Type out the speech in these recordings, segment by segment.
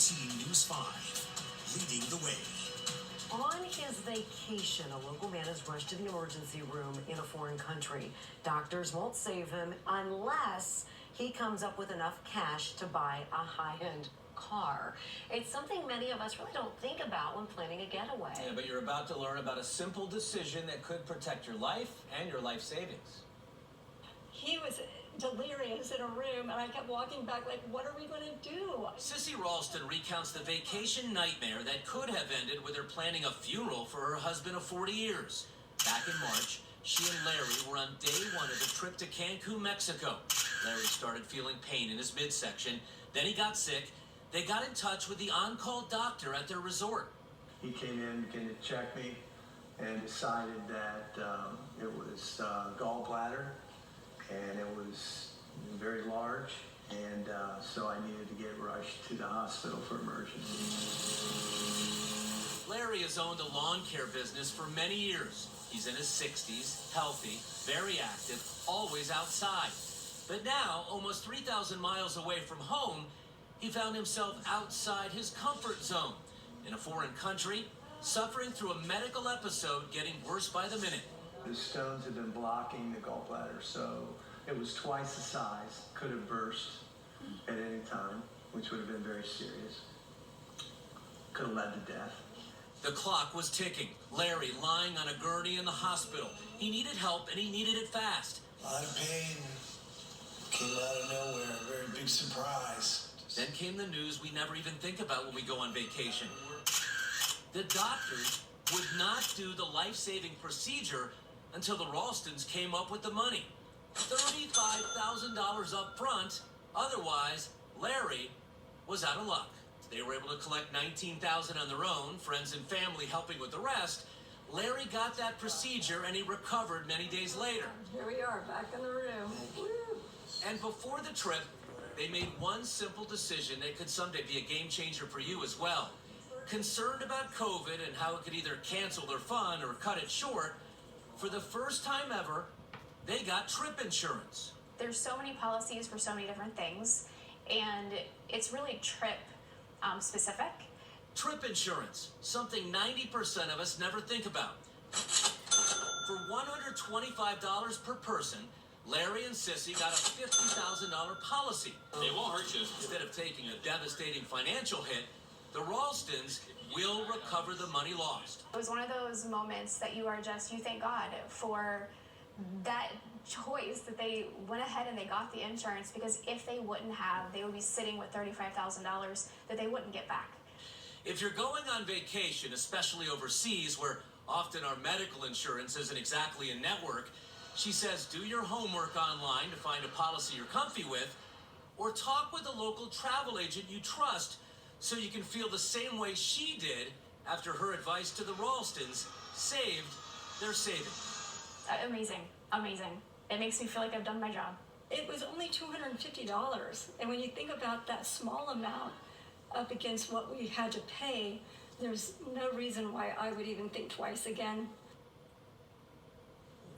WLWT News 5, leading the way. On his vacation, a local man is rushed to the emergency room in a foreign country. Doctors won't save him unless he comes up with enough cash to buy a high-end car. It's something many of us really don't think about when planning a getaway. Yeah, but you're about to learn about a simple decision that could protect your life and your life savings. He was delirious in a room, and I kept walking back like, what are we going to do? Sissy Ralston recounts the vacation nightmare that could have ended with her planning a funeral for her husband of 40 years. Back in March, she and Larry were on day one of the trip to Cancun, Mexico. Larry started feeling pain in his midsection. Then he got sick. They got in touch with the on-call doctor at their resort. He came in, began to check me, and decided that it was gallbladder, and it was very large, and so I needed to get rushed to the hospital for emergency. Larry has owned a lawn care business for many years. He's in his 60s, healthy, very active, always outside. But now, almost 3,000 miles away from home, he found himself outside his comfort zone, in a foreign country, suffering through a medical episode getting worse by the minute. The stones had been blocking the gallbladder, so it was twice the size, could have burst at any time, which would have been very serious. Could have led to death. The clock was ticking. Larry lying on a gurney in the hospital. He needed help, and he needed it fast. A lot of pain. Came out of nowhere. A very big surprise. Then came the news we never even think about when we go on vacation. The doctors would not do the life-saving procedure until the Ralstons came up with the money. $35,000 up front. Otherwise, Larry was out of luck. They were able to collect $19,000 on their own, friends and family helping with the rest. Larry got that procedure, and he recovered many days later. Here we are, back in the room. Woo. And before the trip, they made one simple decision that could someday be a game changer for you as well. Concerned about COVID and how it could either cancel their fun or cut it short, for the first time ever, they got trip insurance. There's so many policies for so many different things, and it's really trip specific. Trip insurance, something 90% of us never think about. For $125 per person, Larry and Sissy got a $50,000 policy. They won't hurt you. Instead of taking a devastating financial hit, the Ralstons will recover the money lost. It was one of those moments that you thank God for that choice that they went ahead and they got the insurance, because if they wouldn't have, they would be sitting with $35,000 that they wouldn't get back. If you're going on vacation, especially overseas, where often our medical insurance isn't exactly in network, she says do your homework online to find a policy you're comfy with, or talk with a local travel agent you trust so you can feel the same way she did after her advice to the Ralstons saved their savings. Amazing, amazing. It makes me feel like I've done my job. It was only $250, and when you think about that small amount up against what we had to pay, there's no reason why I would even think twice again.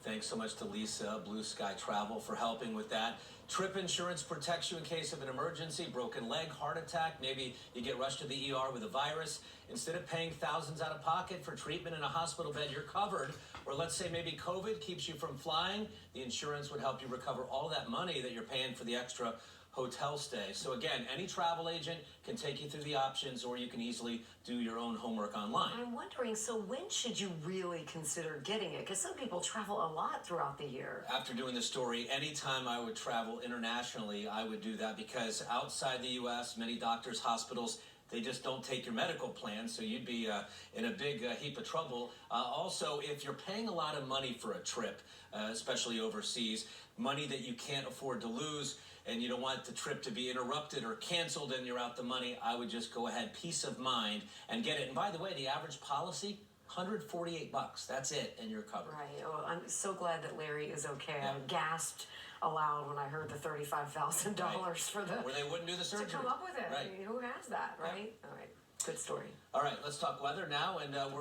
Thanks so much to Lisa, BluSkyy Travel, for helping with that. Trip insurance protects you in case of an emergency, broken leg, heart attack. Maybe you get rushed to the ER with a virus. Instead of paying thousands out of pocket for treatment in a hospital bed, you're covered. Or let's say maybe COVID keeps you from flying. The insurance would help you recover all that money that you're paying for the extra hotel stay. So again, any travel agent can take you through the options, or you can easily do your own homework online. I'm wondering, so when should you really consider getting it? Because some people travel a lot throughout the year. After doing this story, anytime I would travel internationally, I would do that, because outside the U.S., many doctors, hospitals, they just don't take your medical plan, so you'd be in a big heap of trouble. Also, if you're paying a lot of money for a trip, especially overseas, money that you can't afford to lose, and you don't want the trip to be interrupted or canceled and you're out the money, I would just go ahead, peace of mind, and get it. And by the way, the average policy, $148. That's it, and you're covered. Right. Well, I'm so glad that Larry is okay. Yeah. I gasped aloud when I heard the $35,000 Right. for the... Where they wouldn't do the surgery. To come up with it. Right. I mean, who has that, right? Yeah. All right. Good story. All right, let's talk weather now, and we're